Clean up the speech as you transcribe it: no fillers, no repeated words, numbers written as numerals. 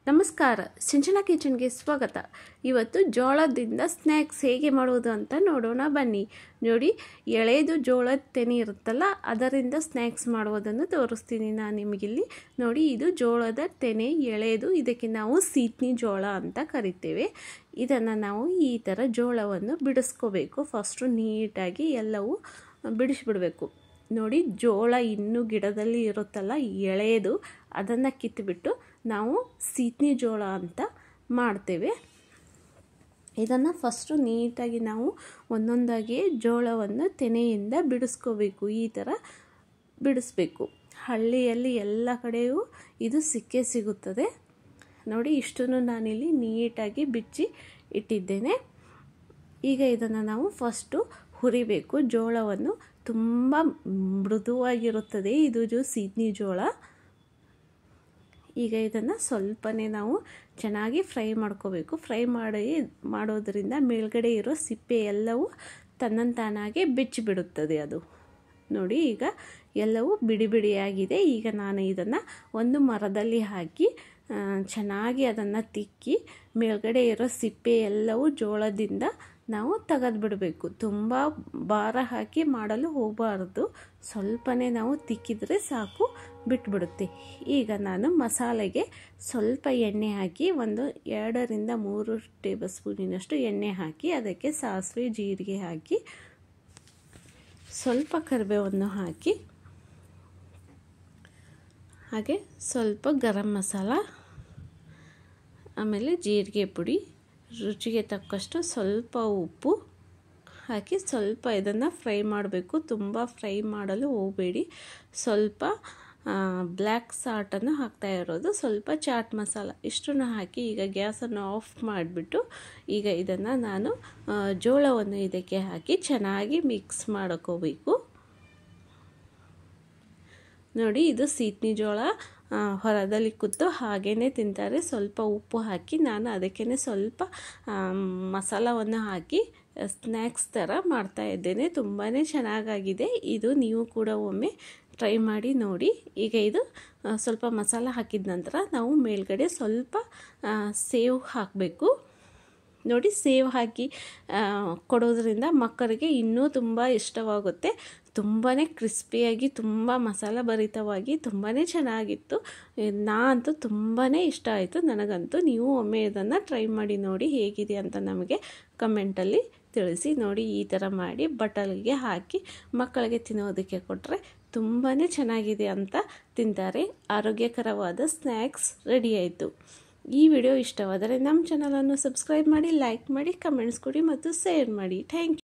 ನಮಸ್ಕಾರ, ಸಿಂಚನ ಕಿಚನ್ಗೆ ಸ್ವಾಗತ. ಇವತ್ತು ಜೋಳದಿಂದ ಸ್ನ್ಯಾಕ್ಸ್ ಹೇಗೆ ಮಾಡುವುದು ಅಂತ ನೋಡೋಣ ಬನ್ನಿ. ನೋಡಿ, ಎಳೆದು ಜೋಳದ ತೆನೆ ಇರುತ್ತಲ್ಲ, ಅದರಿಂದ ಸ್ನ್ಯಾಕ್ಸ್ ಮಾಡುವುದನ್ನು ತೋರಿಸ್ತೀನಿ ನಾನು ನಿಮಗಿಲ್ಲಿ. ನೋಡಿ, ಇದು ಜೋಳದ ತೆನೆ ಎಳೆದು, ಇದಕ್ಕೆ ನಾವು ಸೀತ್ನಿ ಜೋಳ ಅಂತ ಕರಿತೇವೆ. ಇದನ್ನು ನಾವು ಈ ಥರ ಜೋಳವನ್ನು ಬಿಡಿಸ್ಕೋಬೇಕು. ಫಸ್ಟು ನೀಟಾಗಿ ಎಲ್ಲವೂ ಬಿಡಿಸ್ಬಿಡಬೇಕು. ನೋಡಿ, ಜೋಳ ಇನ್ನೂ ಗಿಡದಲ್ಲಿ ಇರುತ್ತಲ್ಲ ಎಳೆದು, ಅದನ್ನು ಕಿತ್ತುಬಿಟ್ಟು ನಾವು ಸೀತ್ನಿ ಜೋಳ ಅಂತ ಮಾಡ್ತೇವೆ. ಇದನ್ನು ಫಸ್ಟು ನೀಟಾಗಿ ನಾವು ಒಂದೊಂದಾಗಿ ಜೋಳವನ್ನು ತೆನೆಯಿಂದ ಬಿಡಿಸ್ಕೋಬೇಕು. ಈ ಥರ ಬಿಡಿಸ್ಬೇಕು. ಹಳ್ಳಿಯಲ್ಲಿ ಎಲ್ಲ ಕಡೆಯೂ ಇದು ಸಿಕ್ಕೇ ಸಿಗುತ್ತದೆ. ನೋಡಿ, ಇಷ್ಟನ್ನು ನಾನಿಲ್ಲಿ ನೀಟಾಗಿ ಬಿಚ್ಚಿ ಇಟ್ಟಿದ್ದೇನೆ. ಈಗ ಇದನ್ನು ನಾವು ಫಸ್ಟು ಹುರಿಬೇಕು. ಜೋಳವನ್ನು ತುಂಬ ಮೃದುವಾಗಿರುತ್ತದೆ ಇದು ಸೀತ್ನಿ ಜೋಳ. ಈಗ ಇದನ್ನು ಸ್ವಲ್ಪನೇ ನಾವು ಚೆನ್ನಾಗಿ ಫ್ರೈ ಮಾಡ್ಕೋಬೇಕು. ಫ್ರೈ ಮಾಡೋದರಿಂದ ಮೇಲ್ಗಡೆ ಇರೋ ಸಿಪ್ಪೆ ಎಲ್ಲವೂ ತನ್ನಂತಾನಾಗೆ ಬಿಚ್ಚಿಬಿಡುತ್ತದೆ ಅದು. ನೋಡಿ, ಈಗ ಎಲ್ಲವೂ ಬಿಡಿ ಬಿಡಿಯಾಗಿದೆ. ಈಗ ನಾನು ಇದನ್ನು ಒಂದು ಮರದಲ್ಲಿ ಹಾಕಿ ಚೆನ್ನಾಗಿ ಅದನ್ನು ತಿಕ್ಕಿ ಮೇಲ್ಗಡೆ ಇರೋ ಸಿಪ್ಪೆ ಎಲ್ಲವೂ ಜೋಳದಿಂದ ನಾವು ತೆಗೆದುಬಿಡಬೇಕು. ತುಂಬ ಭಾರ ಹಾಕಿ ಮಾಡಲು ಹೋಗಬಾರ್ದು. ಸ್ವಲ್ಪನೇ ನಾವು ತಿಕ್ಕಿದರೆ ಸಾಕು, ಬಿಟ್ಬಿಡುತ್ತೆ. ಈಗ ನಾನು ಮಸಾಲೆಗೆ ಸ್ವಲ್ಪ ಎಣ್ಣೆ ಹಾಕಿ, 2 ರಿಂದ 3 ಟೇಬಲ್ ಸ್ಪೂನಿನಷ್ಟು ಎಣ್ಣೆ ಹಾಕಿ, ಅದಕ್ಕೆ ಸಾಸಿವೆ ಜೀರಿಗೆ ಹಾಕಿ, ಸ್ವಲ್ಪ ಕರಿಬೇವನ್ನು ಹಾಕಿ, ಹಾಗೆ ಸ್ವಲ್ಪ ಗರಂ ಮಸಾಲ, ಆಮೇಲೆ ಜೀರಿಗೆ ಪುಡಿ, ರುಚಿಗೆ ತಕ್ಕಷ್ಟು ಸ್ವಲ್ಪ ಉಪ್ಪು ಹಾಕಿ ಸ್ವಲ್ಪ ಇದನ್ನು ಫ್ರೈ ಮಾಡಬೇಕು. ತುಂಬ ಫ್ರೈ ಮಾಡಲು ಹೋಗಬೇಡಿ. ಸ್ವಲ್ಪ ಬ್ಲ್ಯಾಕ್ ಸಾಲ್ಟನ್ನು ಹಾಕ್ತಾ ಇರೋದು, ಸ್ವಲ್ಪ ಚಾಟ್ ಮಸಾಲ, ಇಷ್ಟನ್ನು ಹಾಕಿ ಈಗ ಗ್ಯಾಸನ್ನು ಆಫ್ ಮಾಡಿಬಿಟ್ಟು ಈಗ ಇದನ್ನು ನಾನು ಜೋಳವನ್ನು ಇದಕ್ಕೆ ಹಾಕಿ ಚೆನ್ನಾಗಿ ಮಿಕ್ಸ್ ಮಾಡ್ಕೋಬೇಕು. ನೋಡಿ, ಇದು ಸೀತ್ನಿ ಜೋಳ ಹೊರದಲ್ಲಿ ಕೂತು ಹಾಗೇ ತಿಂತಾರೆ. ಸ್ವಲ್ಪ ಉಪ್ಪು ಹಾಕಿ ನಾನು ಅದಕ್ಕೇ ಸ್ವಲ್ಪ ಮಸಾಲವನ್ನು ಹಾಕಿ ಸ್ನ್ಯಾಕ್ಸ್ ಥರ ಮಾಡ್ತಾ ಇದ್ದೇನೆ. ತುಂಬಾ ಚೆನ್ನಾಗಾಗಿದೆ ಇದು. ನೀವು ಕೂಡ ಒಮ್ಮೆ ಟ್ರೈ ಮಾಡಿ ನೋಡಿ. ಈಗ ಇದು ಸ್ವಲ್ಪ ಮಸಾಲ ಹಾಕಿದ ನಂತರ ನಾವು ಮೇಲ್ಗಡೆ ಸ್ವಲ್ಪ ಸೇವ್ ಹಾಕಬೇಕು. ನೋಡಿ, ಸೇವ್ ಹಾಕಿ ಕೊಡೋದ್ರಿಂದ ಮಕ್ಕಳಿಗೆ ಇನ್ನೂ ತುಂಬ ಇಷ್ಟವಾಗುತ್ತೆ. ತುಂಬಾ ಕ್ರಿಸ್ಪಿಯಾಗಿ, ತುಂಬ ಮಸಾಲ ಭರಿತವಾಗಿ ತುಂಬಾ ಚೆನ್ನಾಗಿತ್ತು. ನಾನಂತೂ ತುಂಬಾ ಇಷ್ಟ ಆಯಿತು ನನಗಂತೂ. ನೀವು ಒಮ್ಮೆ ಇದನ್ನು ಟ್ರೈ ಮಾಡಿ ನೋಡಿ, ಹೇಗಿದೆ ಅಂತ ನಮಗೆ ಕಮೆಂಟಲ್ಲಿ ತಿಳಿಸಿ. ನೋಡಿ, ಈ ಥರ ಮಾಡಿ ಬಟ್ಟಲಿಗೆ ಹಾಕಿ ಮಕ್ಕಳಿಗೆ ತಿನ್ನೋದಕ್ಕೆ ಕೊಟ್ಟರೆ ತುಂಬಾ ಚೆನ್ನಾಗಿದೆ ಅಂತ ತಿಂತಾರೆ. ಆರೋಗ್ಯಕರವಾದ ಸ್ನ್ಯಾಕ್ಸ್ ರೆಡಿ ಆಯಿತು. ಈ ವಿಡಿಯೋ ಇಷ್ಟವಾದರೆ ನಮ್ಮ ಚಾನಲನ್ನು ಸಬ್ಸ್ಕ್ರೈಬ್ ಮಾಡಿ, ಲೈಕ್ ಮಾಡಿ, ಕಮೆಂಟ್ಸ್ ಕೊಡಿ ಮತ್ತು ಶೇರ್ ಮಾಡಿ. Thank you.